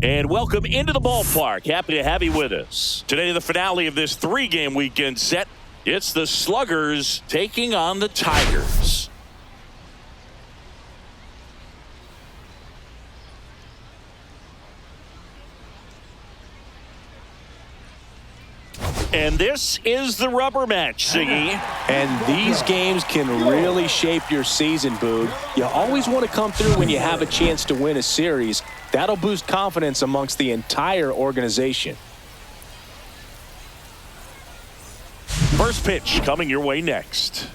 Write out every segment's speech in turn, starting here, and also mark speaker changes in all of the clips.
Speaker 1: And welcome into the ballpark. Happy to have you with us. Today, the finale of this 3-game weekend set. It's the Sluggers taking on the Tigers. And this is the rubber match, Siggy.
Speaker 2: And these games can really shape your season, Boog. You always want to come through when you have a chance to win a series. That'll boost confidence amongst the entire organization.
Speaker 1: First pitch coming your way next.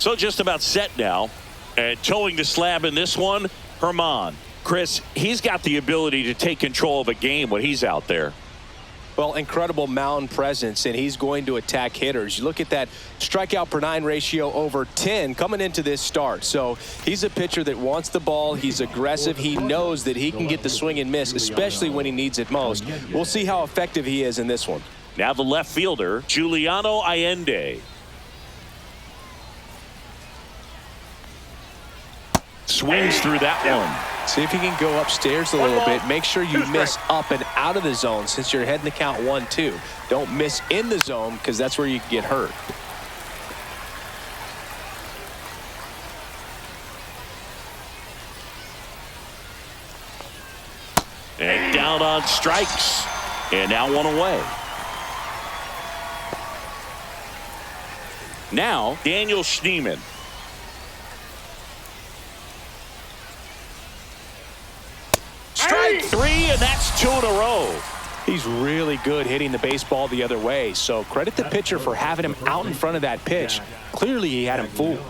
Speaker 1: So just about set now. And towing the slab in this one, Herman. Chris, he's got the ability to take control of a game when he's out there.
Speaker 2: Well, incredible mound presence, and he's going to attack hitters. You look at that strikeout per 9 ratio over 10 coming into this start. So he's a pitcher that wants the ball. He's aggressive. He knows that he can get the swing and miss, especially when he needs it most. We'll see how effective he is in this one.
Speaker 1: Now the left fielder, Giuliano Allende. Swings through that one.
Speaker 2: See if you can go upstairs a little bit. Make sure you miss up and out of the zone since you're heading the count 1-2. Don't miss in the zone because that's where you can get hurt.
Speaker 1: And down on strikes. And now one away. Now Daniel Schneemann. Strike 3, and that's 2 in a row.
Speaker 2: He's really good hitting the baseball the other way, so credit the pitcher for having him out in front of that pitch. Clearly he had him fooled.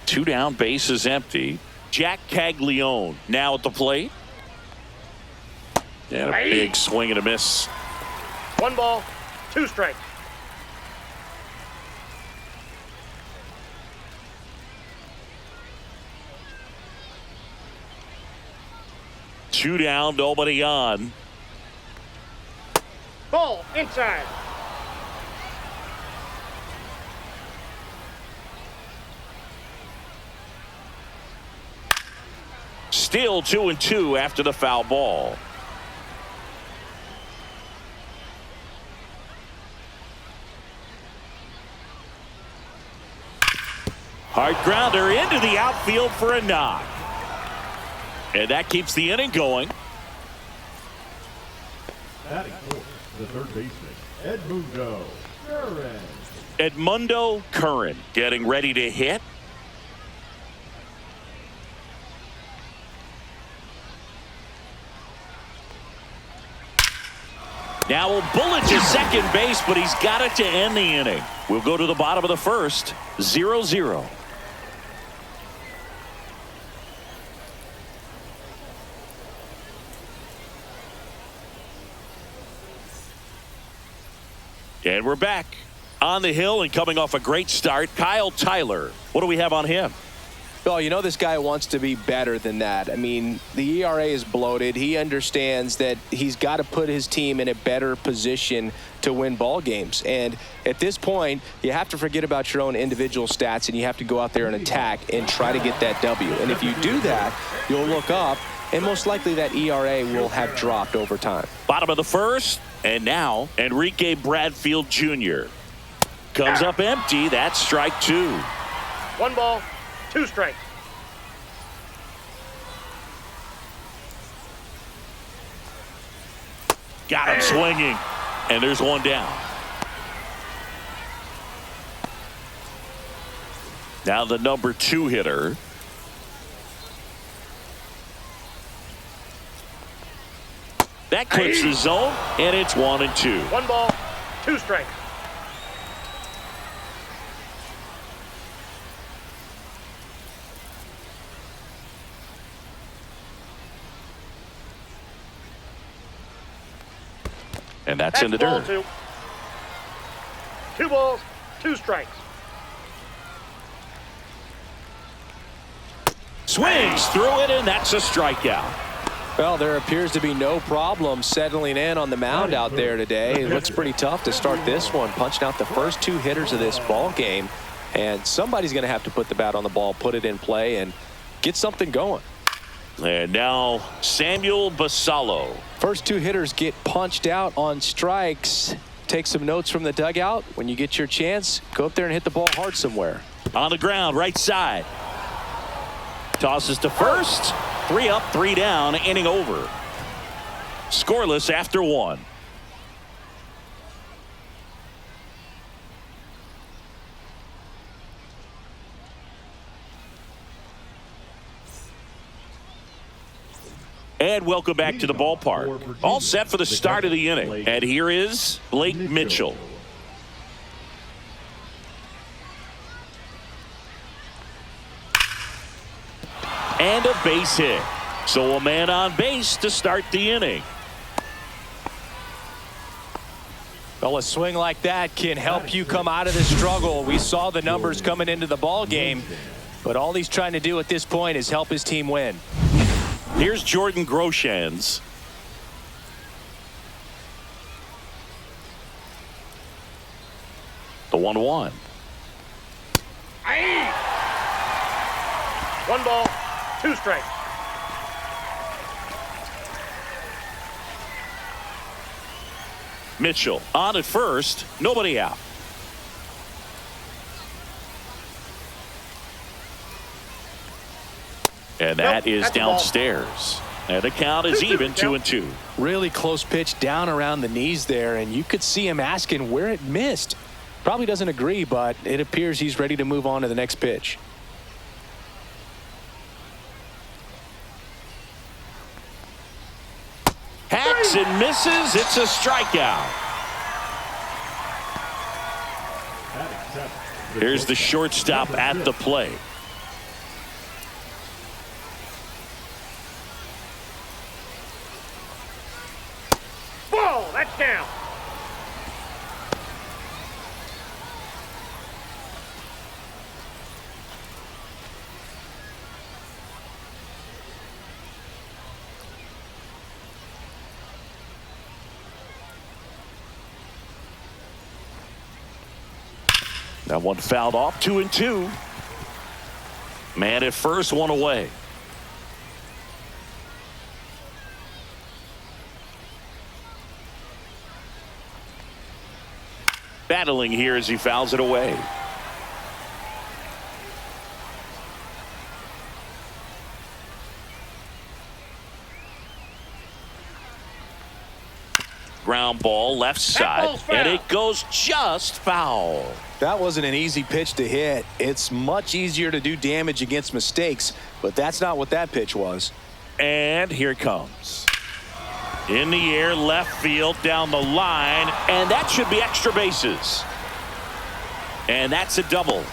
Speaker 1: 2 down, bases empty. Jack Caglione now at the plate. And a big swing and a miss.
Speaker 3: 1 ball, 2 strikes.
Speaker 1: Two down, nobody on.
Speaker 3: Ball inside.
Speaker 1: Still 2-2 after the foul ball. Hard grounder into the outfield for a knock. And that keeps the inning going.
Speaker 4: Batting fourth, the third baseman, Edmundo Curran.
Speaker 1: Edmundo Curran getting ready to hit. Now a bullet to second base, but he's got it to end the inning. We'll go to the bottom of the first, 0-0. And we're back on the hill and coming off a great start. Kyle Tyler. What do we have on him?
Speaker 2: Well, you know this guy wants to be better than that. I mean, the ERA is bloated. He understands that he's got to put his team in a better position to win ball games. And at this point, you have to forget about your own individual stats and you have to go out there and attack and try to get that W. And if you do that, you'll look up and most likely that ERA will have dropped over time.
Speaker 1: Bottom of the first. And now Enrique Bradfield Jr. comes up empty. That's strike 2.
Speaker 3: 1 ball, 2 strikes.
Speaker 1: Got him swinging. And there's 1 down. Now the number 2 hitter. That clips the zone, and it's 1-2.
Speaker 3: 1 ball, 2 strikes.
Speaker 1: And that's in the dirt.
Speaker 3: 2 balls, 2 strikes.
Speaker 1: Swings through it, and that's a strikeout.
Speaker 2: Well, there appears to be no problem settling in on the mound out there today. It looks pretty tough to start this one, punching out the first 2 hitters of this ball game. And somebody's going to have to put the bat on the ball, put it in play, and get something going.
Speaker 1: And now Samuel Basallo.
Speaker 2: First two hitters get punched out on strikes. Take some notes from the dugout. When you get your chance, go up there and hit the ball hard somewhere.
Speaker 1: On the ground, right side. Tosses to first. 3 up, 3 down, inning over. Scoreless after 1. And welcome back to the ballpark. All set for the start of the inning. And here is Blake Mitchell. And a base hit. So a man on base to start the inning.
Speaker 2: Well, a swing like that can help you come out of the struggle. We saw the numbers coming into the ball game, but all he's trying to do at this point is help his team win.
Speaker 1: Here's Jordan Groshans. The 1-1.
Speaker 3: 1 ball, 2 strikes.
Speaker 1: Mitchell on at first, nobody out. And that is downstairs. And the count is even 2-2.
Speaker 2: Really close pitch down around the knees there, and you could see him asking where it missed. Probably doesn't agree, but it appears he's ready to move on to the next pitch.
Speaker 1: Hacks and misses. It's a strikeout. Here's the shortstop at the plate.
Speaker 3: Ball, that's down.
Speaker 1: That one fouled off. 2-2. Man at first, 1 away. Battling here as he fouls it away. Ground ball left side, and it goes just foul.
Speaker 2: That wasn't an easy pitch to hit. It's much easier to do damage against mistakes, but that's not what that pitch was.
Speaker 1: And here it comes. In the air, left field, down the line, and that should be extra bases. And that's a double.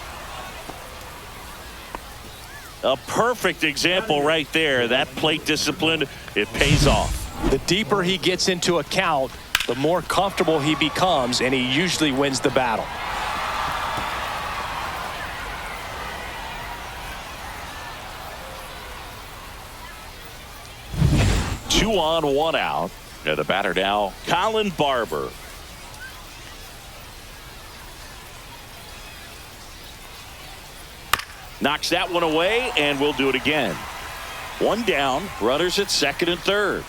Speaker 1: A perfect example right there. That plate discipline, it pays off.
Speaker 2: The deeper he gets into a count, the more comfortable he becomes, and he usually wins the battle.
Speaker 1: Two on, 1 out. And the batter now, Colin Barber. Knocks that one away, and we'll do it again. 1 down, runners at second and third.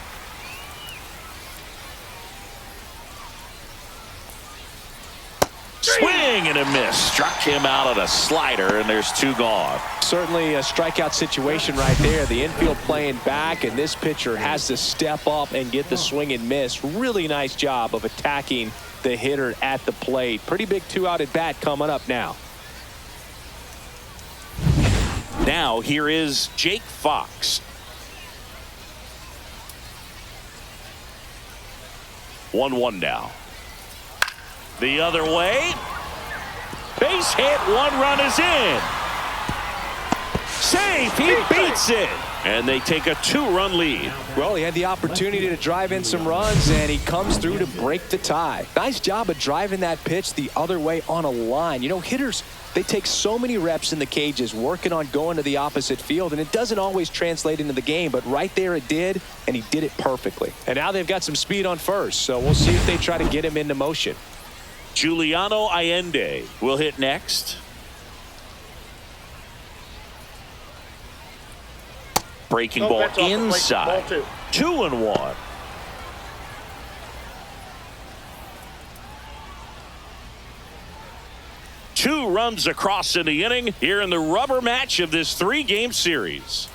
Speaker 1: Swing and a miss. Struck him out on a slider, and there's 2 gone.
Speaker 2: Certainly a strikeout situation right there. The infield playing back, and this pitcher has to step up and get the swing and miss. Really nice job of attacking the hitter at the plate. Pretty big 2-out at bat coming up now.
Speaker 1: Now here is Jake Fox. 1-1 now. The other way. Base hit. 1 run is in. Safe. He beats it. And they take a 2-run lead.
Speaker 2: Well, he had the opportunity to drive in some runs, and he comes through to break the tie. Nice job of driving that pitch the other way on a line. You know, hitters, they take so many reps in the cages working on going to the opposite field, and it doesn't always translate into the game, but right there it did, and he did it perfectly. And now they've got some speed on first, so we'll see if they try to get him into motion.
Speaker 1: Giuliano Allende will hit next. Breaking
Speaker 3: No
Speaker 1: ball
Speaker 3: bets off the plate.
Speaker 1: inside.
Speaker 3: Ball 2.
Speaker 1: 2-1. Two runs across in the inning here in the rubber match of this 3-game series.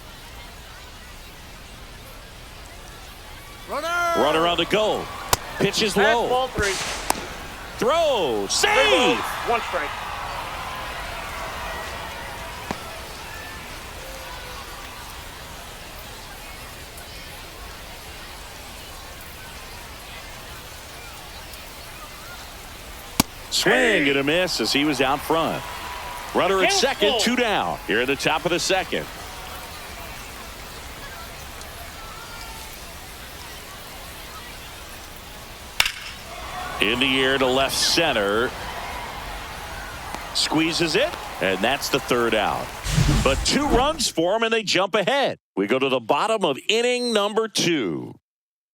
Speaker 1: Runner on the go. Pitch is low.
Speaker 3: Ball 3.
Speaker 1: Throw. Save.
Speaker 3: 1 strike.
Speaker 1: Swing and a miss as he was out front. Runner at second, 2 down. Here at the top of the second. In the air to left center. Squeezes it, and that's the 3rd out. But 2 runs for him, and they jump ahead. We go to the bottom of inning number 2.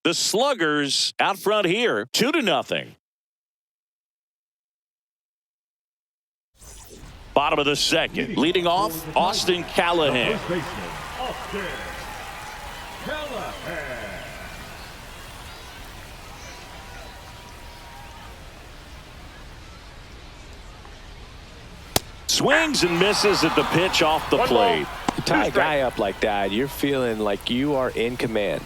Speaker 1: The Sluggers out front here, 2-0. Bottom of the second. Leading off, Austin Callahan.
Speaker 4: First baseman, Austin Callahan.
Speaker 1: Swings and misses at the pitch off the plate.
Speaker 2: You tie a guy up like that, you're feeling like you are in command.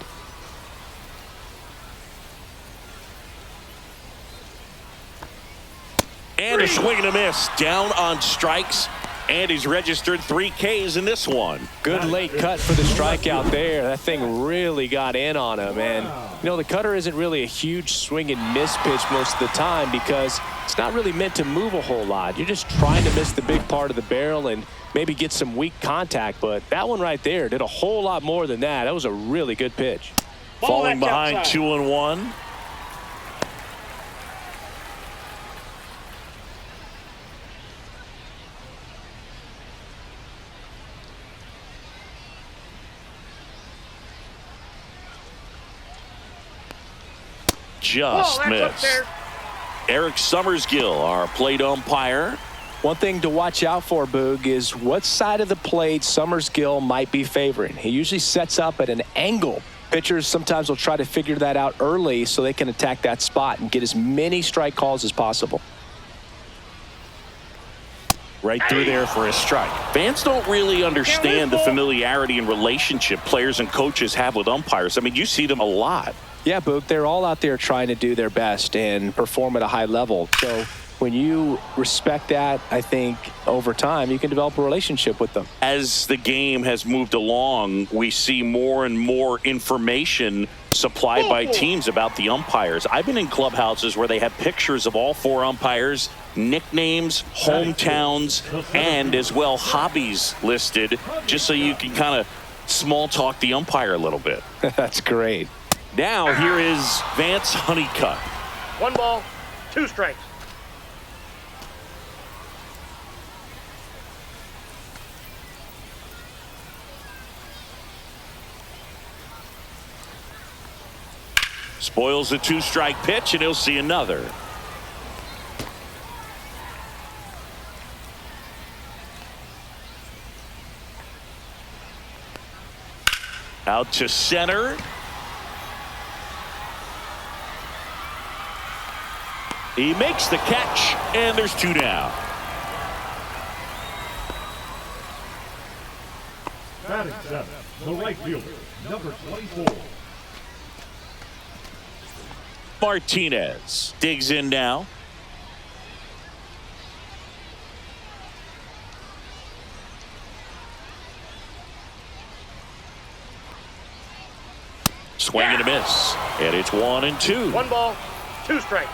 Speaker 1: And a swing and a miss. Down on strikes. And he's registered 3 Ks in this one.
Speaker 2: Good late cut for the strikeout there. That thing really got in on him. And, you know, the cutter isn't really a huge swing and miss pitch most of the time because it's not really meant to move a whole lot. You're just trying to miss the big part of the barrel and maybe get some weak contact. But that one right there did a whole lot more than that. That was a really good pitch.
Speaker 1: Falling behind 2-1. Just missed. Eric Summersgill, our plate umpire.
Speaker 2: One thing to watch out for, Boog, is what side of the plate Summersgill might be favoring. He usually sets up at an angle. Pitchers sometimes will try to figure that out early so they can attack that spot and get as many strike calls as possible.
Speaker 1: Right through there for a strike. Fans don't really understand the familiarity and relationship players and coaches have with umpires. I mean, you see them a lot.
Speaker 2: Yeah, Boog, they're all out there trying to do their best and perform at a high level. So when you respect that, I think over time you can develop a relationship with them.
Speaker 1: As the game has moved along, we see more and more information supplied by teams about the umpires. I've been in clubhouses where they have pictures of all 4 umpires, nicknames, hometowns, and as well hobbies listed, just so you can kind of small talk the umpire a little bit.
Speaker 2: That's great.
Speaker 1: Now here is Vance Honeycutt.
Speaker 3: 1 ball, 2 strikes.
Speaker 1: Spoils the 2-strike pitch, and he'll see another. Out to center. He makes the catch, and there's 2 down.
Speaker 4: Batting 7, the right fielder, number 24.
Speaker 1: Martinez digs in now. Swing and a miss. And it's 1-2.
Speaker 3: 1 ball, 2 strikes.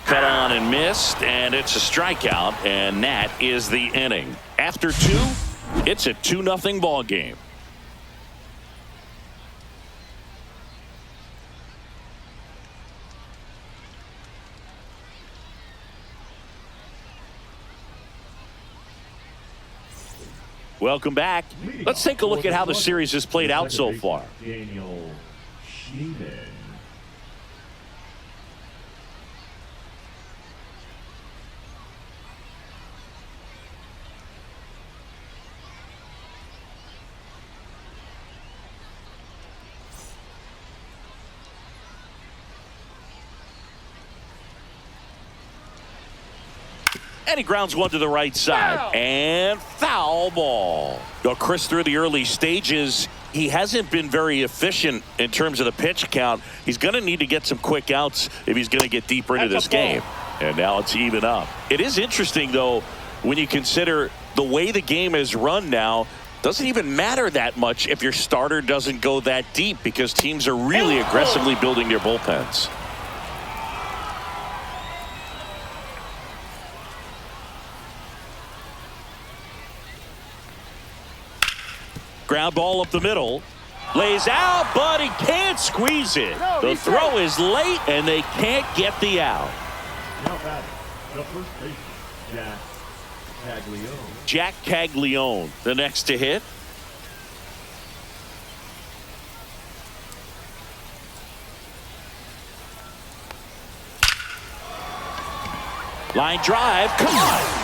Speaker 1: Cut on and missed, and it's a strikeout, and that is the inning. After 2, it's a 2-0 ball game. Welcome back. Let's take a look at how the series has played out so far.
Speaker 4: Daniel Schneeman.
Speaker 1: And he grounds one to the right side.
Speaker 3: Foul.
Speaker 1: And foul ball. Well, Chris, through the early stages, he hasn't been very efficient in terms of the pitch count. He's going to need to get some quick outs if he's going to get deeper into this game. And now it's even up. It is interesting, though, when you consider the way the game is run now. Doesn't even matter that much if your starter doesn't go that deep because teams are really aggressively building their bullpens. Ground ball up the middle. Lays out, but he can't squeeze it. The throw is late, and they can't get the out.
Speaker 4: Now batting, the first baseman, Jack Caglione.
Speaker 1: Jack Caglione, the next to hit. Line drive, come on.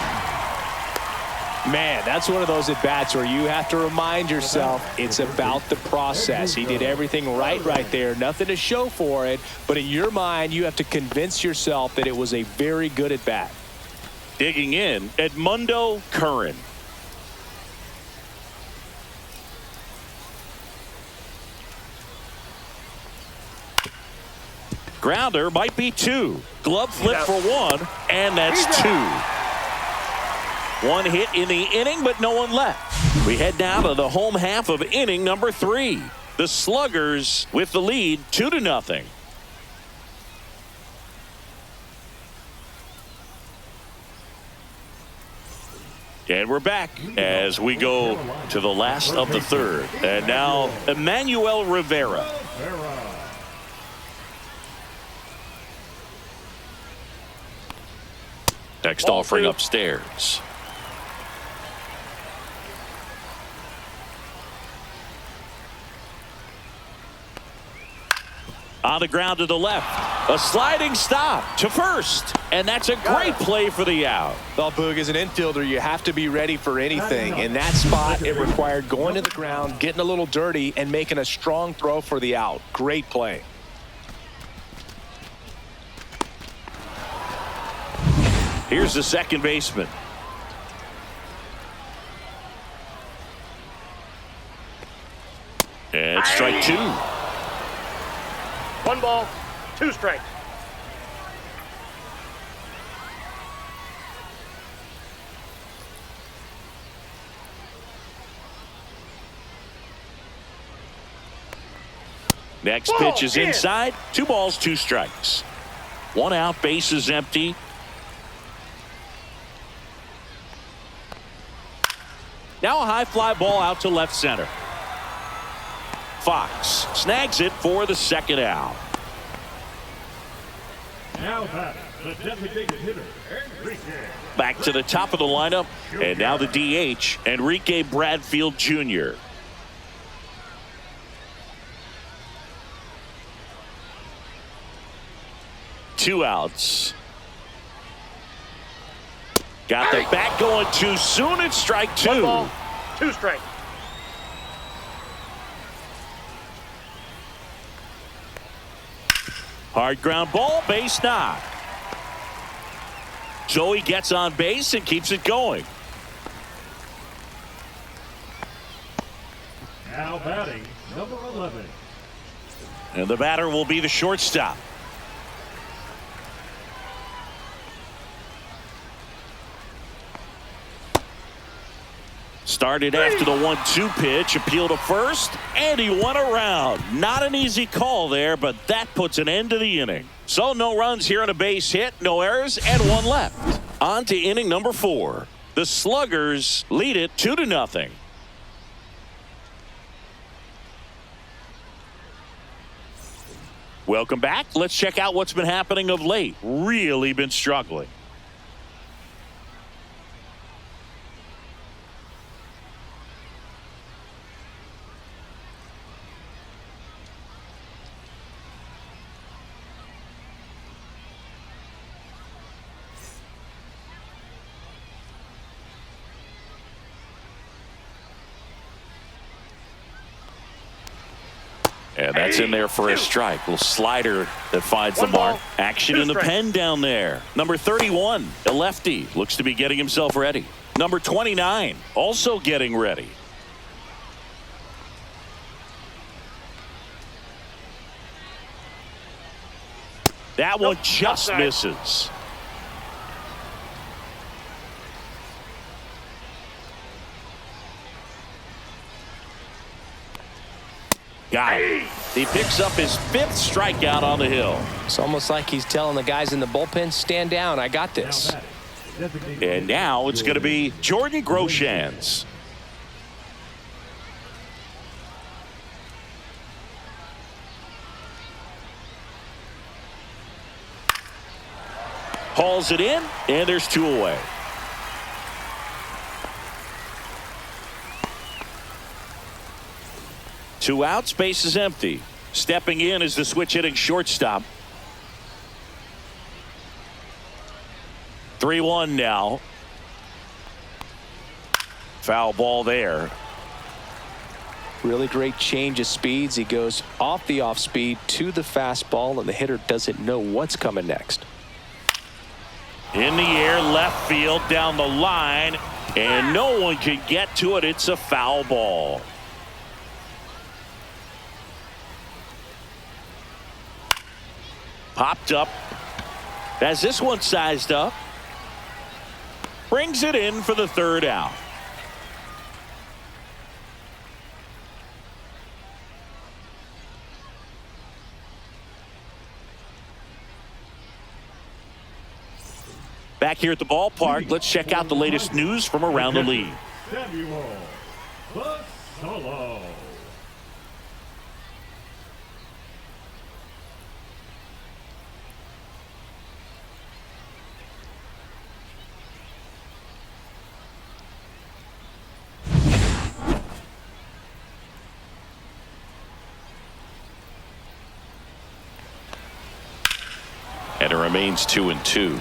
Speaker 2: Man, that's one of those at-bats where you have to remind yourself it's about the process. He did everything right there. Nothing to show for it. But in your mind, you have to convince yourself that it was a very good at-bat.
Speaker 1: Digging in, Edmundo Curran. Grounder might be two. Glove flip for one, and that's two. One hit in the inning, but no one left. We head now to the home half of inning number 3. The Sluggers with the lead 2-0. And we're back as we go to the last of the third. And now Emmanuel Rivera. Next offering upstairs. On the ground to the left. A sliding stop to first. And that's a great play for the out.
Speaker 2: Well, Boog, as an infielder, you have to be ready for anything. In that spot, it required going to the ground, getting a little dirty, and making a strong throw for the out. Great play.
Speaker 1: Here's the second baseman. And strike 2.
Speaker 3: 1 ball, 2 strikes.
Speaker 1: Next pitch is inside. 2 balls, 2 strikes. 1 out, base is empty. Now a high fly ball out to left center. Fox snags it for the second out.
Speaker 4: Now batting, the designated hitter, Enrique.
Speaker 1: Back to the top of the lineup, and now the DH, Enrique Bradfield Jr. Two outs. Got the bat going too soon. It's strike 2.
Speaker 3: 1 ball, 2 strikes.
Speaker 1: Hard ground ball, base knock. Joey gets on base and keeps it going.
Speaker 4: Now batting, number 11.
Speaker 1: And the batter will be the shortstop. Started after the 1-2 pitch, appeal to first, and he went around. Not an easy call there, but that puts an end to the inning. So no runs here on a base hit, no errors, and 1 left. On to inning number 4. The Sluggers lead it 2-0. Welcome back. Let's check out what's been happening of late. Really been struggling. And that's in there for a strike. Little slider that finds the
Speaker 3: One
Speaker 1: mark.
Speaker 3: ball,
Speaker 1: Action
Speaker 3: two
Speaker 1: in the
Speaker 3: strikes.
Speaker 1: pen down there. Number 31, a lefty, looks to be getting himself ready. Number 29, also getting ready. That one just
Speaker 3: outside.
Speaker 1: misses. Got it. He picks up his 5th strikeout on the hill.
Speaker 2: It's almost like he's telling the guys in the bullpen, stand down, I got this.
Speaker 1: And now it's going to be Jordan Groshans. Hauls it in, and there's 2 away. Two outs, base is empty. Stepping in is the switch hitting shortstop. 3-1 now. Foul ball there.
Speaker 2: Really great change of speeds. He goes off the off speed to the fastball, and the hitter doesn't know what's coming next.
Speaker 1: In the air, left field, down the line, and no one can get to it. It's a foul ball. Popped up. Has this one sized up. Brings it in for the 3rd out. Back here at the ballpark, let's check out the latest news from around the league.
Speaker 4: Samuel Solo.
Speaker 1: And it remains 2-2.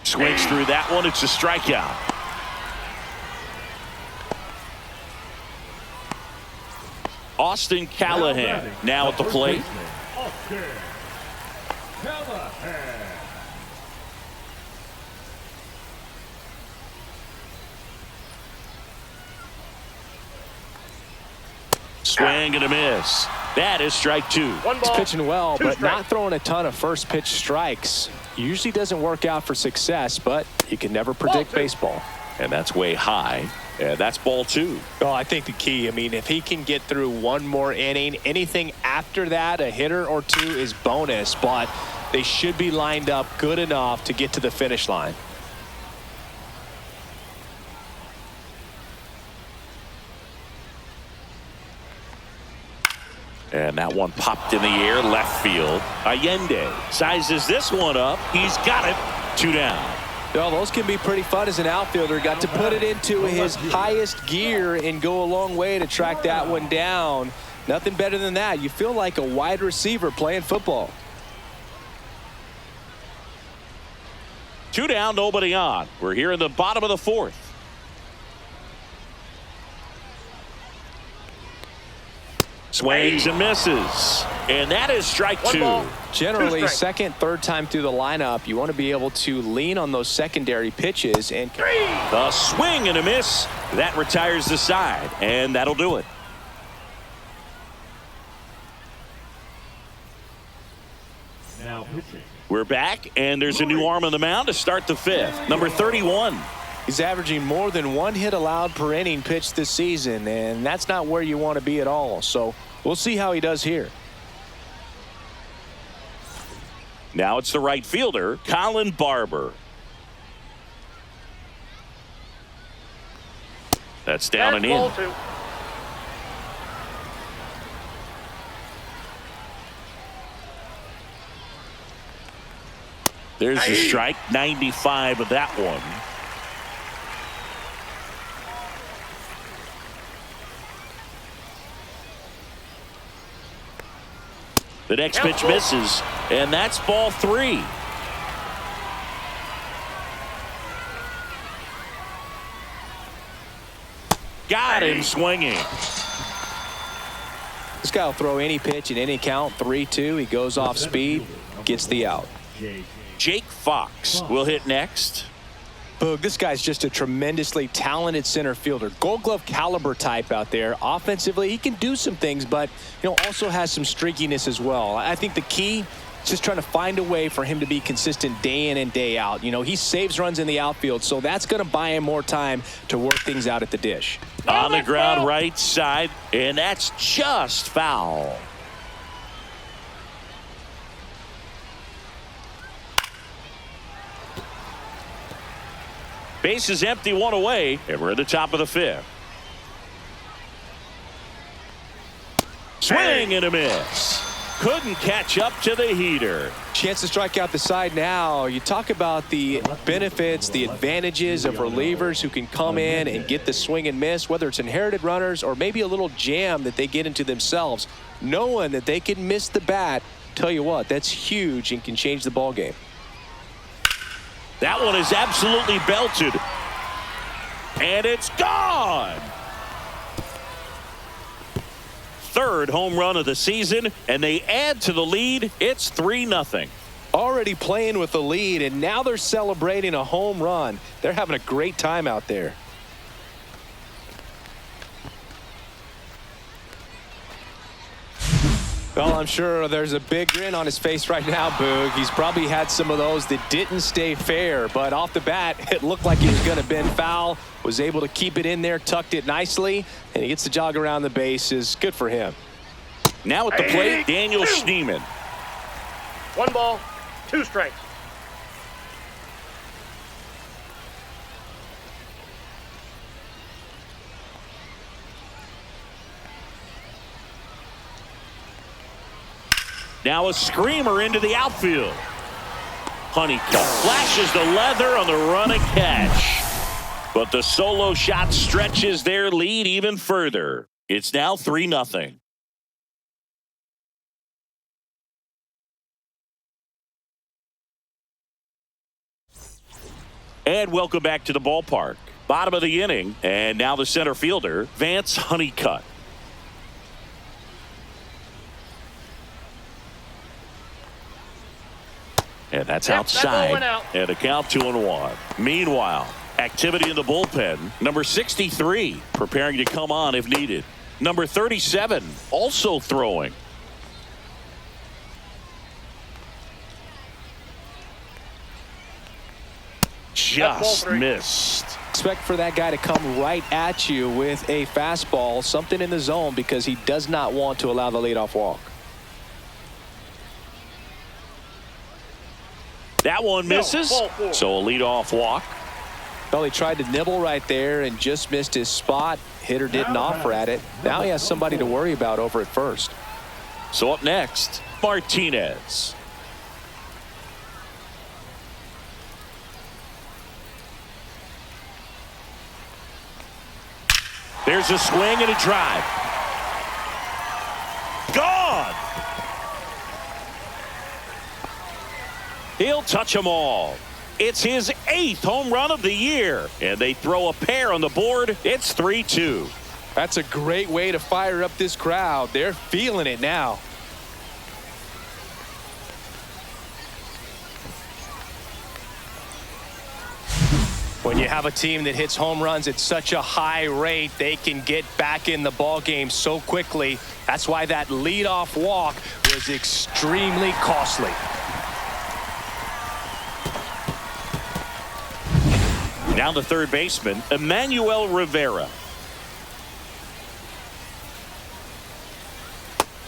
Speaker 1: Swings through that one. It's a strikeout. Austin Callahan now at the plate.
Speaker 4: Austin Callahan.
Speaker 1: Swing and a miss. That is strike 2.
Speaker 3: One
Speaker 2: He's
Speaker 3: ball,
Speaker 2: pitching well,
Speaker 3: two
Speaker 2: but
Speaker 3: strikes.
Speaker 2: not throwing a ton of first pitch strikes. Usually doesn't work out for success, but you can never predict
Speaker 3: two.
Speaker 2: baseball.
Speaker 1: And that's way high. And that's ball 2.
Speaker 2: Oh, I think the key, I mean, if he can get through one more inning, anything after that, a hitter or 2 is bonus, but they should be lined up good enough to get to the finish line.
Speaker 1: And that one popped in the air, left field. Allende sizes this one up. He's got it. 2 down.
Speaker 2: Well, those can be pretty fun as an outfielder. Got to put it into his highest gear and go a long way to track that one down. Nothing better than that. You feel like a wide receiver playing football.
Speaker 1: 2 down, nobody on. We're here in the bottom of the 4th. Swings and misses. And that is strike 2.
Speaker 3: ball.
Speaker 2: Generally,
Speaker 3: Two strikes.
Speaker 2: second, third time through the lineup, you want to be able to lean on those secondary pitches. And
Speaker 1: The swing and a miss. That retires the side. And that'll do it.
Speaker 4: Now pitching.
Speaker 1: We're back, and there's a new arm on the mound to start the 5th. Number 31.
Speaker 2: he's averaging more than 1 hit allowed per inning pitched this season, and that's not where you want to be at all. So we'll see how he does here.
Speaker 1: Now it's the right fielder, Colin Barber. That's down and
Speaker 3: Ball
Speaker 1: in.
Speaker 3: 2.
Speaker 1: There's the strike, 95 of that one. The next pitch misses, and that's ball 3. Got him swinging.
Speaker 2: This guy will throw any pitch in any count. 3-2. He goes off speed, gets the out.
Speaker 1: Jake Fox will hit next.
Speaker 2: Boog, this guy's just a tremendously talented center fielder. Gold Glove caliber type out there. Offensively, he can do some things, but also has some streakiness as well. I think the key is just trying to find a way for him to be consistent day in and day out. He saves runs in the outfield, so that's going to buy him more time to work things out at the dish.
Speaker 1: On the ground, right side, and that's just foul. Base is empty, one away, and we're at the top of the fifth. Swing and a miss. Couldn't catch up to the heater.
Speaker 2: Chance to strike out the side now. You talk about the benefits, the advantages of relievers who can come in and get the swing and miss, whether it's inherited runners or maybe a little jam that they get into themselves. Knowing that they can miss the bat, tell you what, that's huge and can change the ball game.
Speaker 1: That one is absolutely belted. And it's gone. Third home run of the season, and they add to the lead. It's 3-0.
Speaker 2: Already playing with the lead, and now they're celebrating a home run. They're having a great time out there. Well, I'm sure there's a big grin on his face right now, Boog. He's probably had some of those that didn't stay fair, but off the bat, it looked like he was going to bend foul, was able to keep it in there, tucked it nicely, and he gets the jog around the bases. Good for him.
Speaker 1: Now at the plate, Daniel Schneemann.
Speaker 3: 1 ball, 2 strikes.
Speaker 1: Now a screamer into the outfield. Honeycutt flashes the leather on the run and catch. But the solo shot stretches their lead even further. It's now 3-0. And welcome back to the ballpark. Bottom of the inning, and now the center fielder, Vance Honeycutt. And that's outside. And a count 2-1. Meanwhile, activity in the bullpen. Number 63 preparing to come on if needed. Number 37 also throwing. Just missed.
Speaker 2: Expect for that guy to come right at you with a fastball, something in the zone, because he does not want to allow the leadoff walk.
Speaker 1: That one misses, so a leadoff walk.
Speaker 2: Well, he tried to nibble right there and just missed his spot. Hitter didn't offer at it. Now he has somebody to worry about over at first.
Speaker 1: So up next, Martinez. There's a swing and a drive. Gone. He'll touch them all. It's his 8th home run of the year, and they throw a pair on the board. It's 3-2.
Speaker 2: That's a great way to fire up this crowd. They're feeling it now. When you have a team that hits home runs at such a high rate, they can get back in the ball game so quickly. That's why that leadoff walk was extremely costly.
Speaker 1: Down the third baseman, Emmanuel Rivera.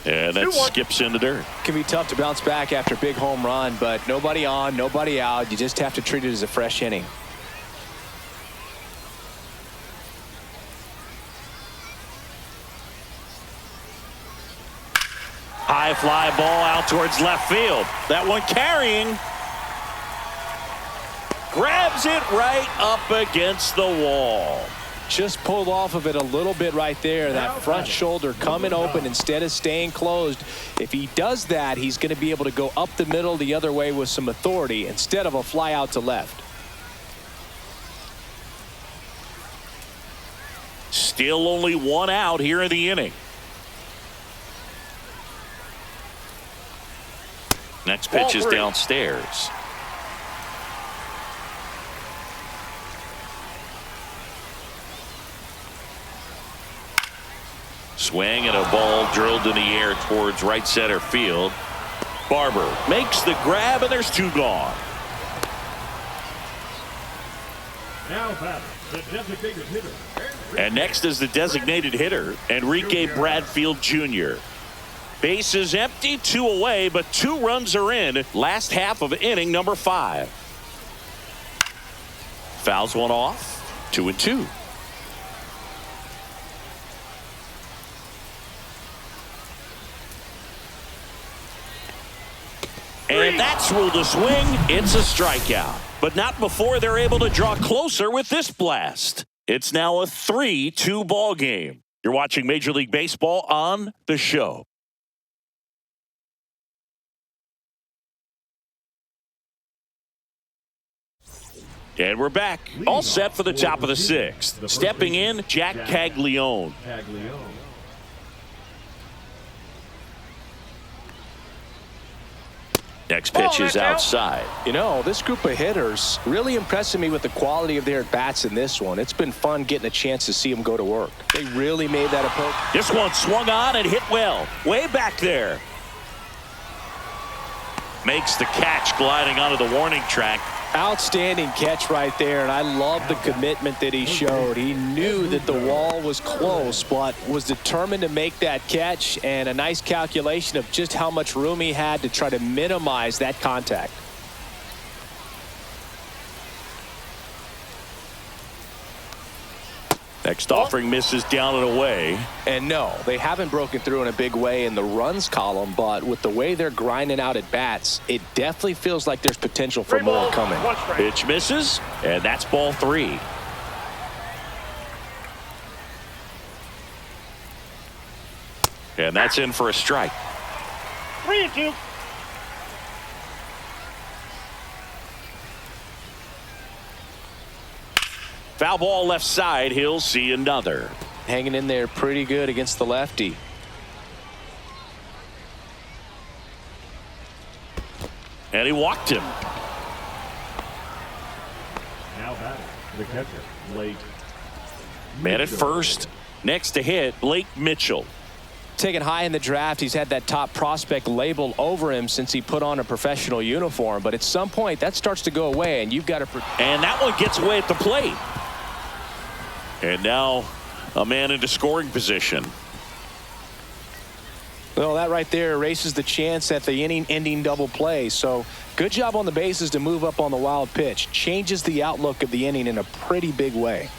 Speaker 1: And that skips in the dirt.
Speaker 2: It can be tough to bounce back after a big home run, but nobody on, nobody out. You just have to treat it as a fresh inning.
Speaker 1: High fly ball out towards left field. That one carrying. Grabs it right up against the wall.
Speaker 2: Just pulled off of it a little bit right there. That front shoulder coming open instead of staying closed. If he does that, he's going to be able to go up the middle the other way with some authority instead of a fly out to left.
Speaker 1: Still only one out here in the inning. Next pitch is downstairs. Swing and a ball drilled in the air towards right center field. Barber makes the grab, and there's two gone.
Speaker 4: Now batting, the designated hitter.
Speaker 1: And next is the designated hitter, Enrique Bradfield Jr. Base is empty, 2 away, but 2 runs are in. Last half of inning number 5. Fouls one off, 2-2. And that's ruled a swing. It's a strikeout. But not before they're able to draw closer with this blast. It's now a 3-2 ball game. You're watching Major League Baseball on The Show. And we're back. All set for the top of the 6th. Stepping in, Jack Caglione. Next pitch is outside.
Speaker 2: You know, this group of hitters really impressing me with the quality of their at-bats in this one. It's been fun getting a chance to see them go to work. They really made that approach.
Speaker 1: This one swung on and hit well. Way back there. Makes the catch gliding onto the warning track.
Speaker 2: Outstanding catch right there, and I love the commitment that he showed. He knew that the wall was close, but was determined to make that catch, and a nice calculation of just how much room he had to try to minimize that contact.
Speaker 1: Next offering misses down and away.
Speaker 2: And no, they haven't broken through in a big way in the runs column, but with the way they're grinding out at bats, it definitely feels like there's potential for more coming.
Speaker 1: Pitch misses, and that's ball 3. And that's in for a strike.
Speaker 3: 3-2.
Speaker 1: Foul ball left side. He'll see another.
Speaker 2: Hanging in there pretty good against the lefty.
Speaker 1: And he walked him.
Speaker 4: Now batting, the catcher, Blake.
Speaker 1: Man at first. Next to hit, Blake Mitchell.
Speaker 2: Taken high in the draft, he's had that top prospect label over him since he put on a professional uniform. But at some point, that starts to go away, and you've got to.
Speaker 1: And that one gets away at the plate. And now a man into scoring position.
Speaker 2: Well, that right there erases the chance at the inning-ending double play. So good job on the bases to move up on the wild pitch. Changes the outlook of the inning in a pretty big way.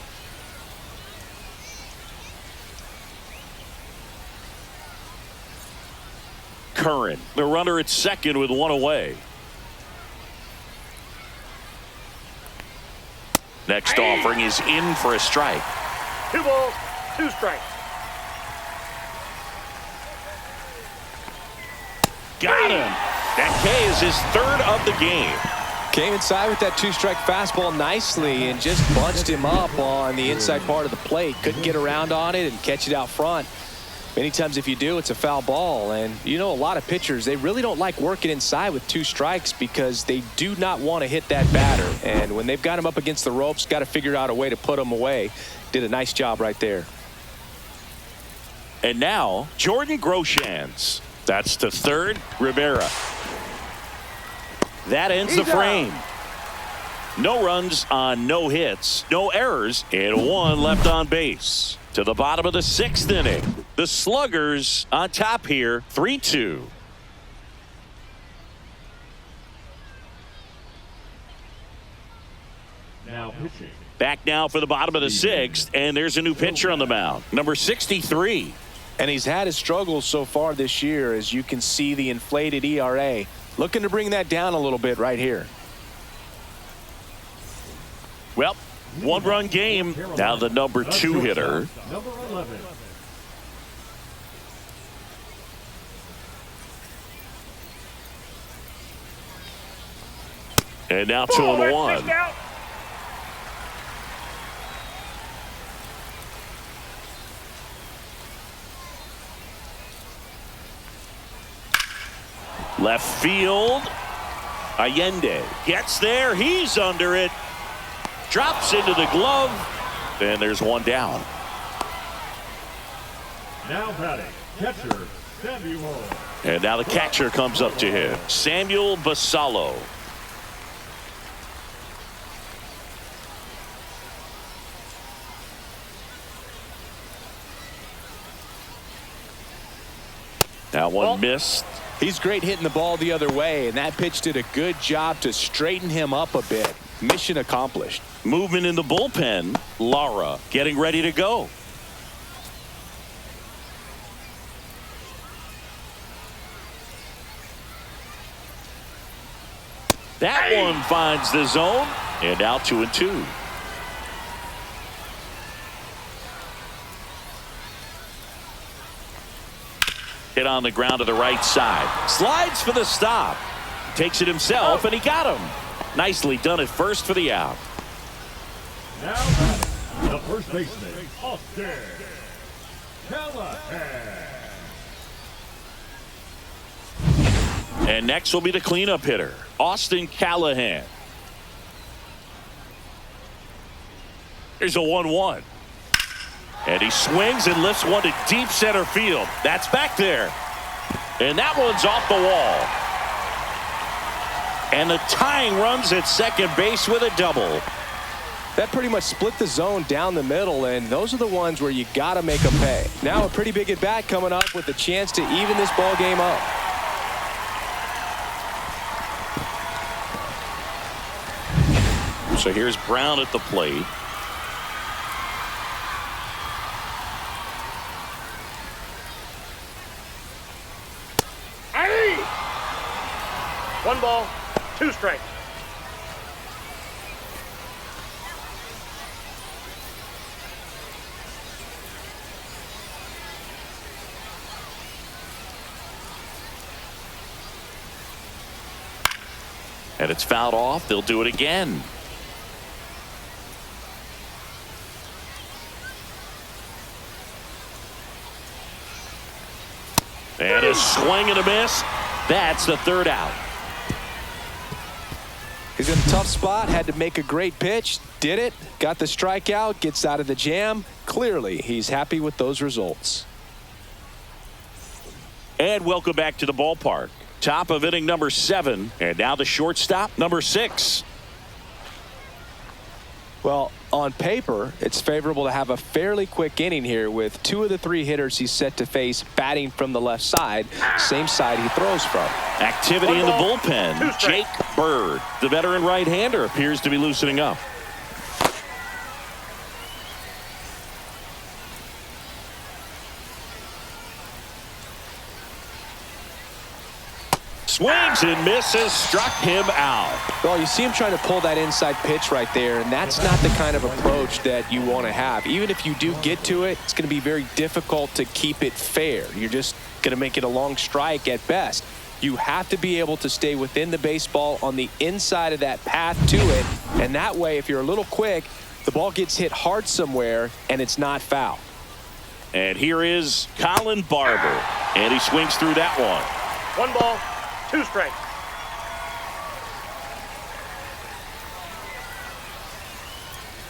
Speaker 1: Curran, the runner at second with 1 away. Next offering is in for a strike.
Speaker 3: 2 balls, 2 strikes.
Speaker 1: Got him. That K is his 3rd of the game.
Speaker 2: Came inside with that 2-strike fastball nicely and just bunched him up on the inside part of the plate. Couldn't get around on it and catch it out front. Many times if you do, it's a foul ball. And you know, a lot of pitchers, they really don't like working inside with 2 strikes because they do not want to hit that batter. And when they've got him up against the ropes, got to figure out a way to put him away. Did a nice job right there.
Speaker 1: And now Jordan Groshans. That's to third. Rivera. That ends the frame. No runs on no hits, no errors, and 1 left on base. To the bottom of the 6th inning. The Sluggers on top here, 3-2.
Speaker 4: Now pitching.
Speaker 1: Back now for the bottom of the 6th, and there's a new pitcher on the mound, number 63.
Speaker 2: And he's had his struggles so far this year, as you can see the inflated ERA. Looking to bring that down a little bit right here.
Speaker 1: Well, 1-run game. Now the number 2 hitter.
Speaker 4: Number 11.
Speaker 1: And now 2-1. Left field. Allende gets there. He's under it. Drops into the glove. And there's one down.
Speaker 4: Now batting, catcher Samuel.
Speaker 1: And now the catcher comes up to him. Samuel Basallo. That one missed.
Speaker 2: He's great hitting the ball the other way, and that pitch did a good job to straighten him up a bit. Mission accomplished.
Speaker 1: Movement in the bullpen. Lara getting ready to go. That one finds the zone, and out 2-2. Hit on the ground to the right side. Slides for the stop. Takes it himself, and he got him. Nicely done at first for the out.
Speaker 4: Now batting, the first baseman, Austin Callahan.
Speaker 1: And next will be the cleanup hitter, Austin Callahan. Here's a 1-1. And he swings and lifts one to deep center field. That's back there. And that one's off the wall. And the tying runs at second base with a double.
Speaker 2: That pretty much split the zone down the middle, and those are the ones where you got to make them pay. Now a pretty big at bat coming up with a chance to even this ball game up.
Speaker 1: So here's Brown at the plate.
Speaker 3: Hey! 1 ball, 2 strikes.
Speaker 1: And it's fouled off. They'll do it again. And a swing and a miss. That's the third out.
Speaker 2: He's in a tough spot, had to make a great pitch, did it, got the strikeout, gets out of the jam. Clearly, he's happy with those results.
Speaker 1: And welcome back to the ballpark. Top of inning number 7, and now the shortstop, number 6.
Speaker 2: Well, on paper, it's favorable to have a fairly quick inning here with 2 of the 3 hitters he's set to face batting from the left side, same side he throws from.
Speaker 1: Activity in the bullpen. Jake Bird, the veteran right-hander, appears to be loosening up. Swings and misses, struck him out.
Speaker 2: Well, you see him trying to pull that inside pitch right there, and that's not the kind of approach that you want to have. Even if you do get to it, it's going to be very difficult to keep it fair. You're just going to make it a long strike at best. You have to be able to stay within the baseball on the inside of that path to it, and that way, if you're a little quick, the ball gets hit hard somewhere, and it's not foul.
Speaker 1: And here is Colin Barber, and he swings through that one.
Speaker 3: 1 ball, 2 strikes.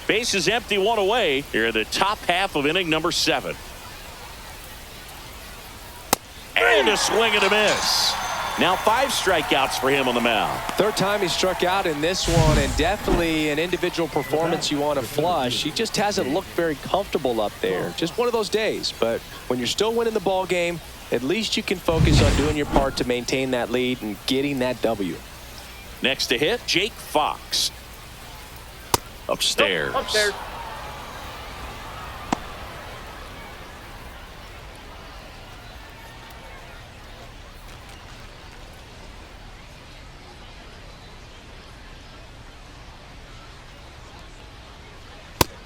Speaker 1: Base is empty, 1 away. Here in the top half of inning number 7. And a swing and a miss. Now 5 strikeouts for him on the mound.
Speaker 2: 3rd time he struck out in this one, and definitely an individual performance you want to flush. He just hasn't looked very comfortable up there. Just one of those days. But when you're still winning the ball game, at least you can focus on doing your part to maintain that lead and getting that W.
Speaker 1: Next to hit, Jake Fox. Upstairs.
Speaker 3: Upstairs.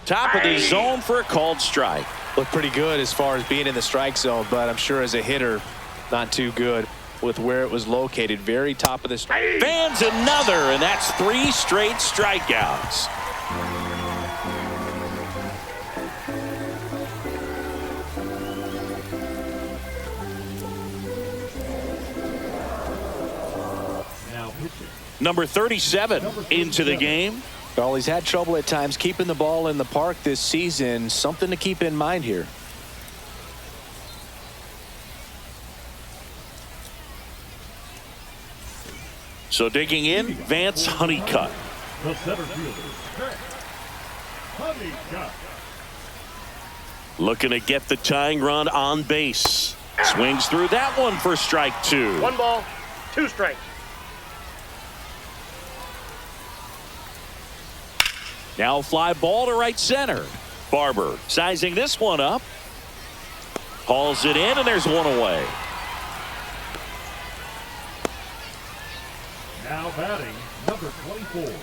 Speaker 1: Top of the zone for a called strike.
Speaker 2: Looked pretty good as far as being in the strike zone, but I'm sure as a hitter, not too good with where it was located. Very top of the strike.
Speaker 1: Fans another, and that's 3 straight strikeouts. Number 37 into the game.
Speaker 2: Well, he's had trouble at times keeping the ball in the park this season. Something to keep in mind here.
Speaker 1: So digging in, Vance Honeycutt.
Speaker 4: The center fielder, Vance Honeycutt.
Speaker 1: Looking to get the tying run on base. Swings through that one for strike 2.
Speaker 3: 1 ball, 2 strikes.
Speaker 1: Now fly ball to right center. Barber sizing this one up. Hauls it in, and there's one away.
Speaker 4: Now batting, number 24.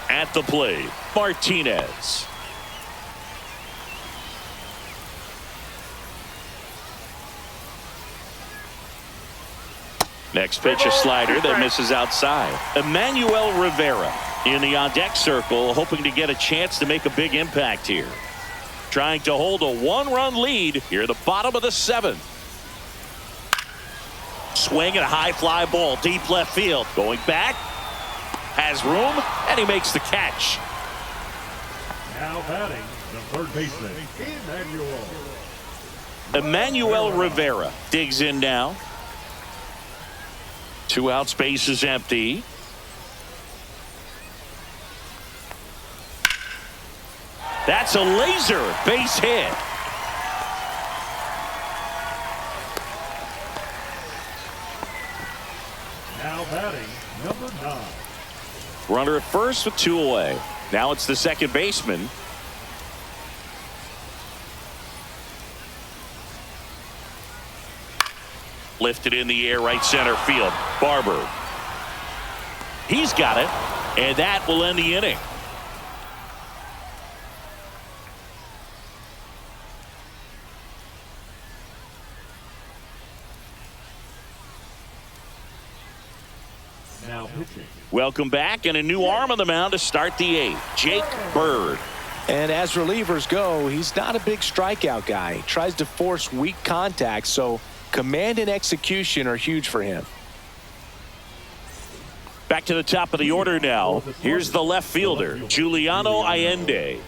Speaker 1: At the plate, Martinez. Next pitch, a slider that misses outside. Emmanuel Rivera in the on-deck circle, hoping to get a chance to make a big impact here. Trying to hold a 1-run lead here at the bottom of the 7th. Swing and a high fly ball deep left field. Going back. Has room, and he makes the catch.
Speaker 4: Now batting, the third baseman,
Speaker 1: Emmanuel Rivera digs in now. 2 outs, base is empty. That's a laser base hit.
Speaker 4: Now batting, number 9.
Speaker 1: Runner at first with 2 away. Now it's the second baseman. Lifted in the air, right center field. Barber. He's got it, and that will end the inning.
Speaker 4: Now pitching.
Speaker 1: Welcome back, and a new arm on the mound to start the 8th. Jake Bird.
Speaker 2: And as relievers go, he's not a big strikeout guy. He tries to force weak contact, so command and execution are huge for him.
Speaker 1: Back to the top of the order now. Here's the left fielder, Giuliano Allende.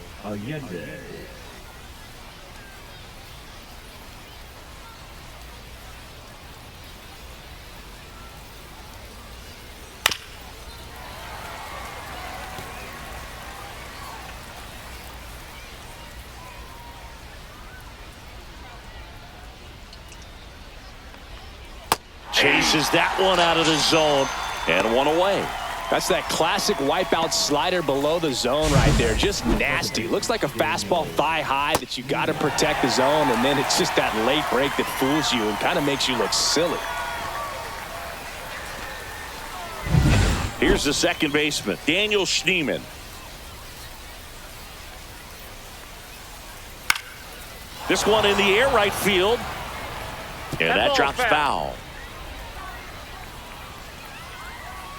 Speaker 1: Chases that one out of the zone, and 1 away.
Speaker 2: That's that classic wipeout slider below the zone right there. Just nasty. Looks like a fastball thigh high that you got to protect the zone, and then it's just that late break that fools you and kind of makes you look silly.
Speaker 1: Here's the second baseman, Daniel Schneemann. This one in the air, right field, and that drops foul.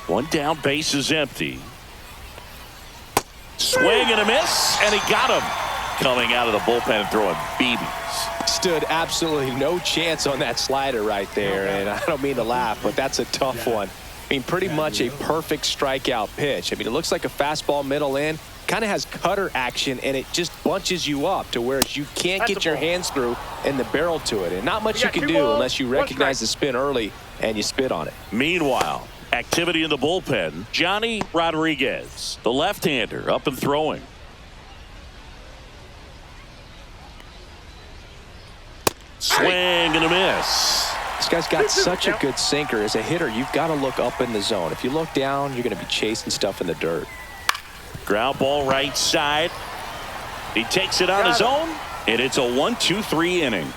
Speaker 1: 1 down, base is empty. Swing and a miss, and he got him. Coming out of the bullpen and throwing BBs.
Speaker 2: Stood absolutely no chance on that slider right there, and I don't mean to laugh, but that's a tough one. I mean, pretty much a perfect strikeout pitch. I mean, it looks like a fastball middle in, kind of has cutter action, and it just bunches you up to where you can't get your hands through and the barrel to it. And not much you can do unless you recognize the spin early and you spit on it.
Speaker 1: Meanwhile, activity in the bullpen. Johnny Rodriguez, the left-hander, up and throwing. Swing and a miss.
Speaker 2: This guy's got such a good sinker. As a hitter, you've got to look up in the zone. If you look down, you're going to be chasing stuff in the dirt.
Speaker 1: Ground ball right side. He takes it on his own, and it's a 1-2-3 inning.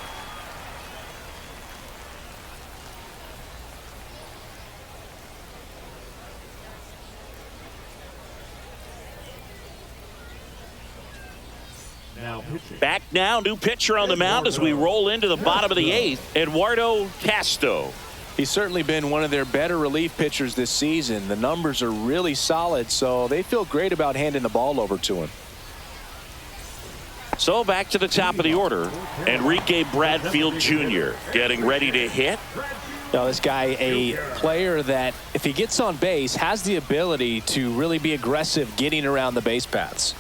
Speaker 1: Back now, new pitcher on the mound as we roll into the bottom of the 8th, Eduardo Castro.
Speaker 2: He's certainly been one of their better relief pitchers this season. The numbers are really solid, so they feel great about handing the ball over to him.
Speaker 1: So back to the top of the order, Enrique Bradfield Jr. getting ready to hit.
Speaker 2: Now, this guy, a player that, if he gets on base, has the ability to really be aggressive getting around the base paths.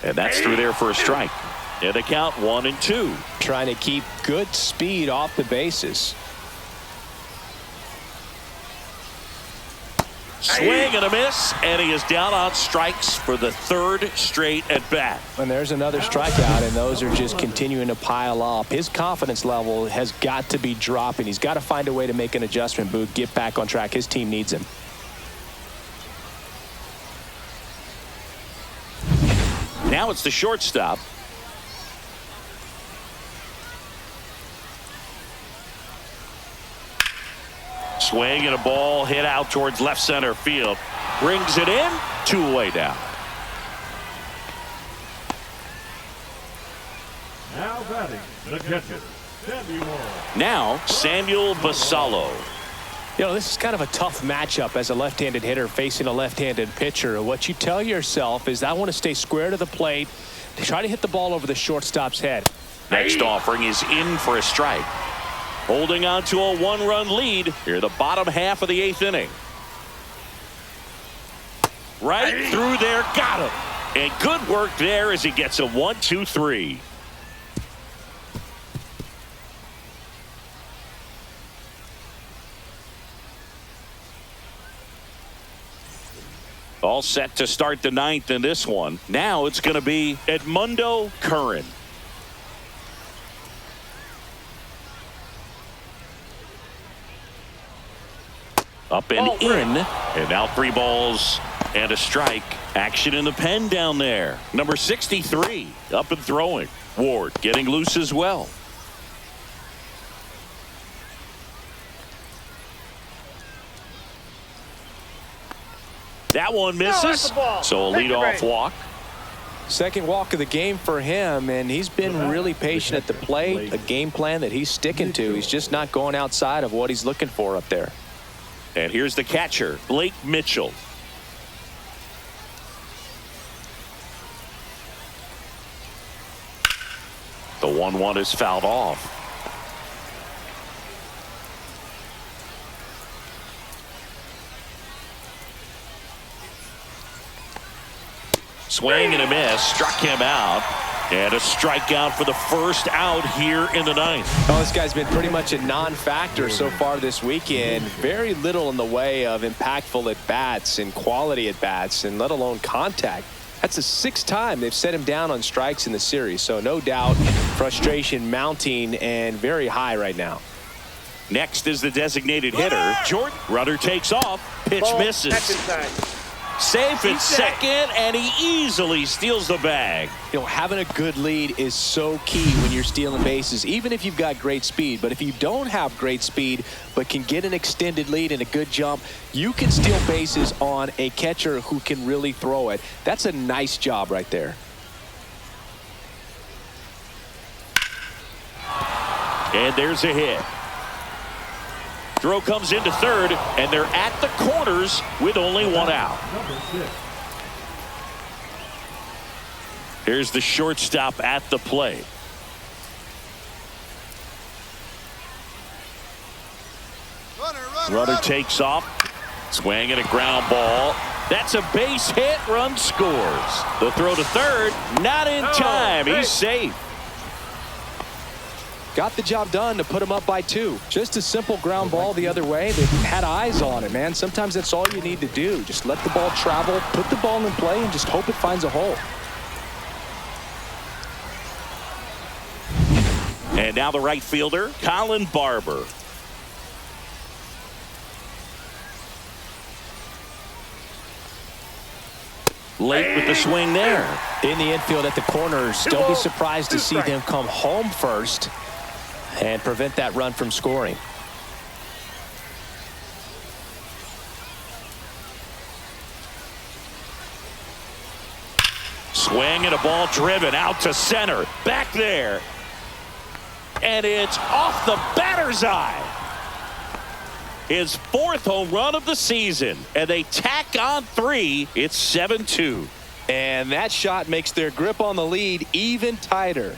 Speaker 1: And that's through there for a strike. And the count 1-2.
Speaker 2: Trying to keep good speed off the bases.
Speaker 1: Swing and a miss, and he is down on strikes for the third straight at bat.
Speaker 2: And there's another strikeout, and those are just continuing to pile up. His confidence level has got to be dropping. He's got to find a way to make an adjustment, Boog, get back on track. His team needs him.
Speaker 1: Now it's the shortstop. Swing and a ball hit out towards left center field. Brings it in, 2 away down.
Speaker 4: Now batting, the catcher, Samuel.
Speaker 1: Now Samuel Basallo.
Speaker 2: You know, this is kind of a tough matchup as a left-handed hitter facing a left-handed pitcher. What you tell yourself is, I want to stay square to the plate, to try to hit the ball over the shortstop's head.
Speaker 1: Next offering is in for a strike. Holding on to a 1-run lead here, the bottom half of the 8th inning. Right through there, got him. And good work there as he gets a 1-2-3. All set to start the 9th in this one. Now it's going to be Edmundo Curran. Up and in, and now 3 balls and a strike. Action in the pen down there. Number 63 up and throwing. Ward getting loose as well. That one misses, so a leadoff walk.
Speaker 2: Second walk of the game for him, and he's been really patient at the plate. A game plan that he's sticking to. He's just not going outside of what he's looking for up there.
Speaker 1: And here's the catcher, Blake Mitchell. The 1-1 is fouled off. Swing and a miss, struck him out. And a strikeout for the first out here in the 9th.
Speaker 2: Oh, this guy's been pretty much a non-factor so far this weekend. Very little in the way of impactful at-bats and quality at-bats, and let alone contact. That's the 6th time they've set him down on strikes in the series. So no doubt frustration mounting and very high right now.
Speaker 1: Next is the designated hitter, Jordan. Runner takes off. Pitch misses. Safe at second, and he easily steals the bag.
Speaker 2: You know, having a good lead is so key when you're stealing bases, even if you've got great speed. But if you don't have great speed but can get an extended lead and a good jump, you can steal bases on a catcher who can really throw it. That's a nice job right there.
Speaker 1: And there's a hit. Throw comes into third, and they're at the corners with only 1 out. Here's the shortstop at the plate. Runner takes off. Swing and a ground ball. That's a base hit. Run scores. The throw to third. Not in time. He's safe.
Speaker 2: Got the job done to put him up by 2. Just a simple ground ball the other way. They had eyes on it, man. Sometimes that's all you need to do. Just let the ball travel, put the ball in play, and just hope it finds a hole.
Speaker 1: And now the right fielder, Colin Barber. Late with the swing there.
Speaker 2: In the infield at the corners, don't be surprised to see them come home first and prevent that run from scoring.
Speaker 1: Swing and a ball driven out to center. Back there. And it's off the batter's eye. His 4th home run of the season. And they tack on 3. It's 7-2.
Speaker 2: And that shot makes their grip on the lead even tighter.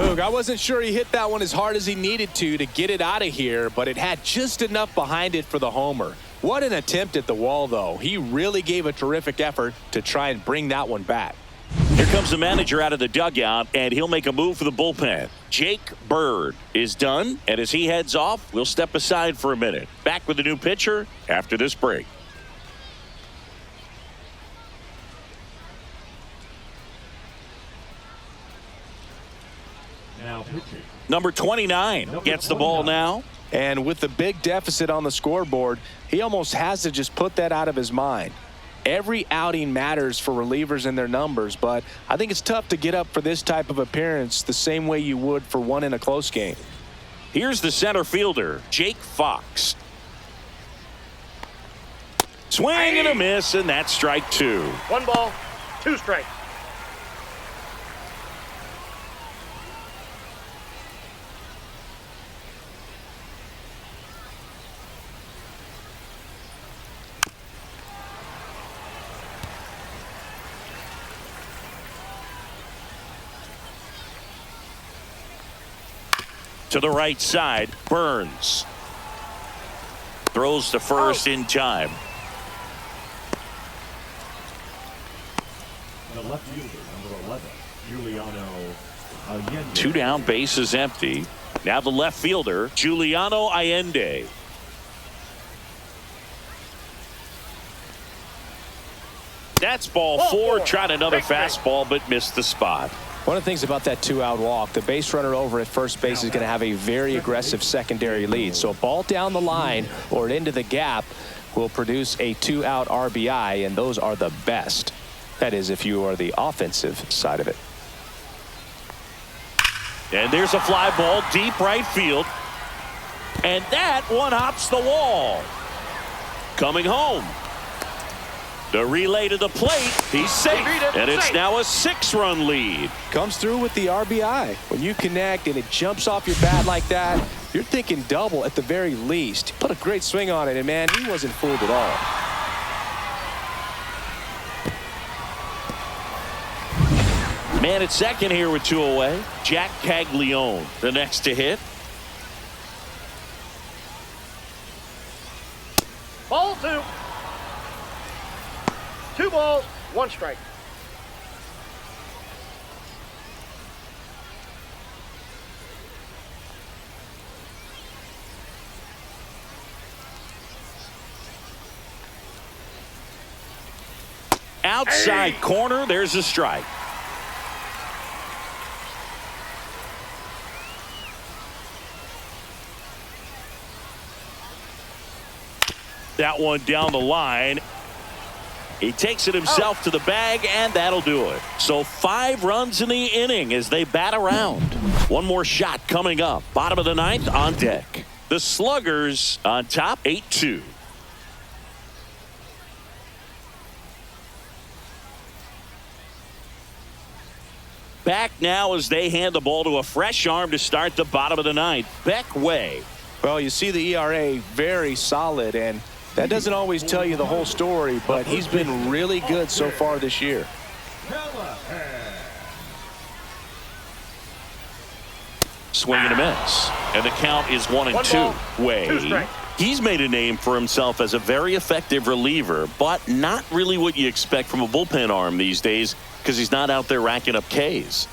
Speaker 2: Boog, I wasn't sure he hit that one as hard as he needed to get it out of here, but it had just enough behind it for the homer. What an attempt at the wall, though. He really gave a terrific effort to try and bring that one back.
Speaker 1: Here comes the manager out of the dugout, and he'll make a move for the bullpen. Jake Bird is done, and as he heads off, we'll step aside for a minute. Back with the new pitcher after this break.
Speaker 4: Now pitching.
Speaker 1: Number 29 gets the ball now.
Speaker 2: And with the big deficit on the scoreboard, he almost has to just put that out of his mind. Every outing matters for relievers and their numbers, but I think it's tough to get up for this type of appearance the same way you would for one in a close game.
Speaker 1: Here's the center fielder, Jake Fox. Swing and a miss, and that's strike 2.
Speaker 3: 1 ball, 2 strikes.
Speaker 1: To the right side, Burns throws to first in time.
Speaker 4: The left fielder, number 11, Giuliano Allende.
Speaker 1: 2 down, bases empty. Now the left fielder, Giuliano Allende. That's ball 4. Tried another fastball, but missed the spot.
Speaker 2: One of the things about that 2-out walk, the base runner over at first base is going to have a very aggressive secondary lead. So a ball down the line or into the gap will produce a 2-out RBI, and those are the best. That is, if you are the offensive side of it.
Speaker 1: And there's a fly ball deep right field. And that one hops the wall. Coming home. The relay to the plate. He's safe. And it's now a 6-run lead.
Speaker 2: Comes through with the RBI. When you connect and it jumps off your bat like that, you're thinking double at the very least. Put a great swing on it, and man, he wasn't fooled at all.
Speaker 1: Man at second here with 2 away. Jack Caglione, the next to hit.
Speaker 3: Ball 2. 2 balls, 1 strike.
Speaker 1: Outside corner, there's a strike. That one down the line. He takes it himself to the bag, and that'll do it. So 5 runs in the inning as they bat around. One more shot coming up. Bottom of the 9th on deck. The Sluggers on top, 8-2. Back now as they hand the ball to a fresh arm to start the bottom of the 9th. Beck Way.
Speaker 2: Well, you see the ERA very solid, and that doesn't always tell you the whole story, but he's been really good so far this year.
Speaker 1: Swing and a miss. And the count is 1-2. Way. He's made a name for himself as a very effective reliever, but not really what you expect from a bullpen arm these days because he's not out there racking up Ks.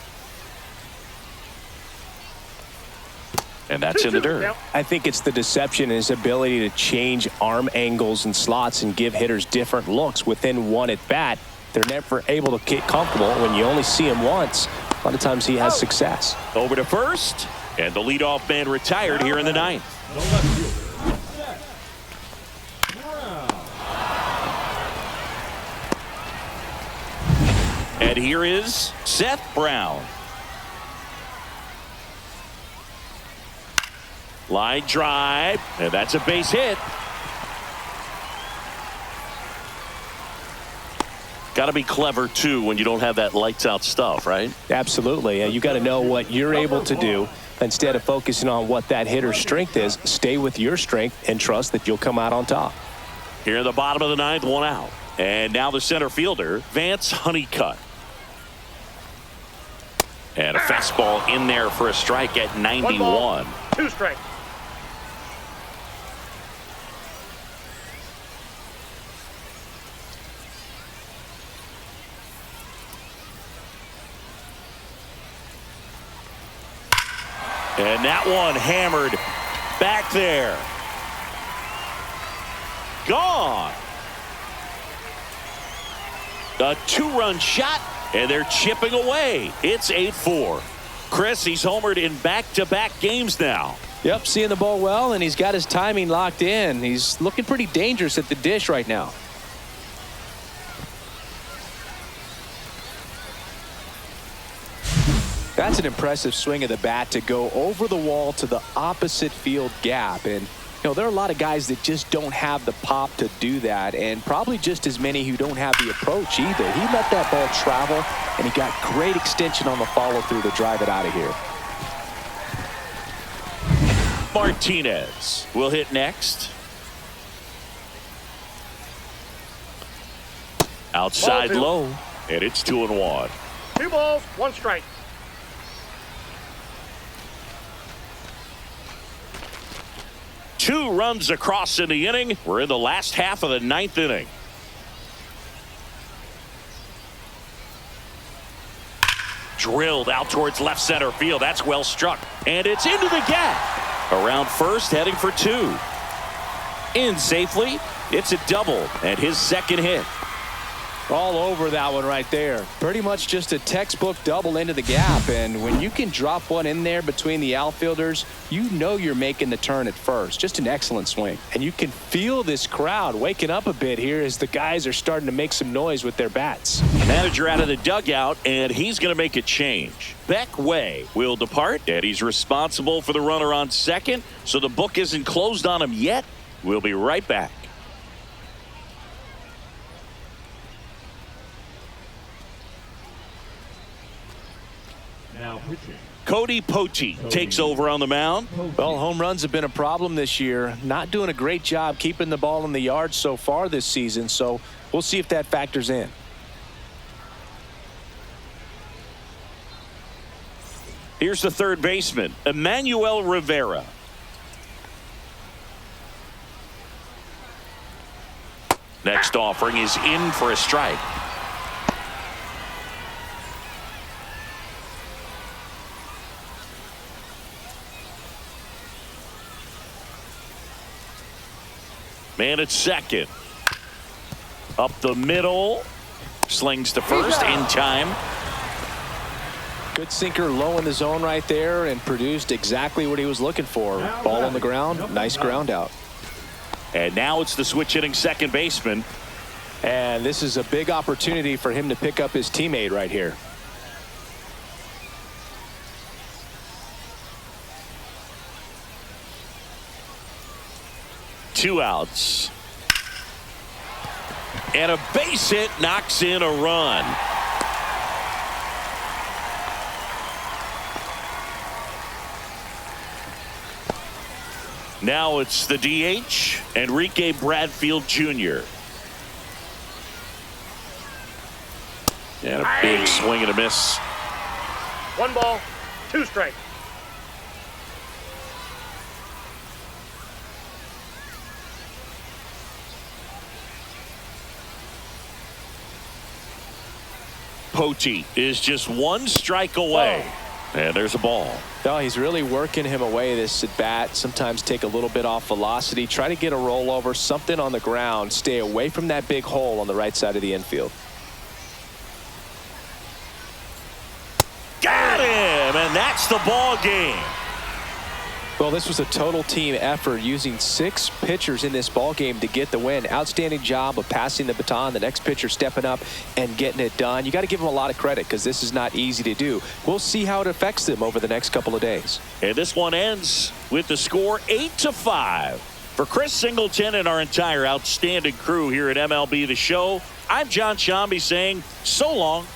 Speaker 1: And that's in the dirt.
Speaker 2: I think it's the deception and his ability to change arm angles and slots and give hitters different looks within one at bat. They're never able to get comfortable. When you only see him once, a lot of times he has success.
Speaker 1: Over to first, and the leadoff man retired here in the 9th.
Speaker 4: The left fielder, Brown.
Speaker 1: And here is Seth Brown. Line drive, and that's a base hit. Got to be clever, too, when you don't have that lights-out stuff, right?
Speaker 2: Absolutely. You got to know what you're able to do. Instead of focusing on what that hitter's strength is, stay with your strength and trust that you'll come out on top.
Speaker 1: Here in the bottom of the 9th, 1 out. And now the center fielder, Vance Honeycutt. And a fastball in there for a strike at 91.
Speaker 3: 1 ball, 2 strikes.
Speaker 1: And that one hammered back there. Gone. A 2-run shot, and they're chipping away. It's 8-4. Chris, he's homered in back-to-back games now.
Speaker 2: Yep, seeing the ball well, and he's got his timing locked in. He's looking pretty dangerous at the dish right now. That's an impressive swing of the bat to go over the wall to the opposite field gap. And, you know, there are a lot of guys that just don't have the pop to do that, and probably just as many who don't have the approach either. He let that ball travel, and he got great extension on the follow-through to drive it out of here.
Speaker 1: Martinez will hit next. Outside low, and it's 2-1.
Speaker 3: 2 balls, 1 strike.
Speaker 1: Two runs across in the inning. We're in the last half of the 9th inning. Drilled out towards left center field. That's well struck. And it's into the gap. Around first, heading for 2. In safely. It's a double and his second hit.
Speaker 2: All over that one right there. Pretty much just a textbook double into the gap. And when you can drop one in there between the outfielders, you know you're making the turn at first. Just an excellent swing. And you can feel this crowd waking up a bit here as the guys are starting to make some noise with their bats.
Speaker 1: Manager out of the dugout, and he's going to make a change. Beck Way will depart, and he's responsible for the runner on second. So the book isn't closed on him yet. We'll be right back.
Speaker 4: Now pitching.
Speaker 1: Cody Pote takes over on the mound.
Speaker 2: Well, home runs have been a problem this year. Not doing a great job keeping the ball in the yard so far this season, so we'll see if that factors in.
Speaker 1: Here's the third baseman, Emmanuel Rivera. Next offering is in for a strike. Man at second. Up the middle. Slings to first in time.
Speaker 2: Good sinker low in the zone right there and produced exactly what he was looking for. Ball on the ground. Nice ground out.
Speaker 1: And now it's the switch hitting second baseman.
Speaker 2: And this is a big opportunity for him to pick up his teammate right here.
Speaker 1: Two outs. And a base hit knocks in a run. Now it's the DH, Enrique Bradfield Jr. And a big swing and a miss.
Speaker 3: 1 ball, 2 strikes.
Speaker 1: Pote is just 1 strike away. And there's a ball.
Speaker 2: No, he's really working him away this at bat. Sometimes take a little bit off velocity. Try to get a rollover, something on the ground. Stay away from that big hole on the right side of the infield.
Speaker 1: Got him, and that's the ball game.
Speaker 2: Well, this was a total team effort using 6 pitchers in this ball game to get the win. Outstanding job of passing the baton. The next pitcher stepping up and getting it done. You got to give them a lot of credit because this is not easy to do. We'll see how it affects them over the next couple of days.
Speaker 1: And this one ends with the score 8-5. For Chris Singleton and our entire outstanding crew here at MLB The Show, I'm John Shambi saying so long.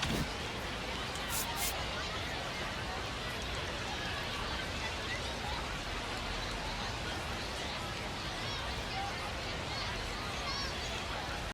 Speaker 1: Bye.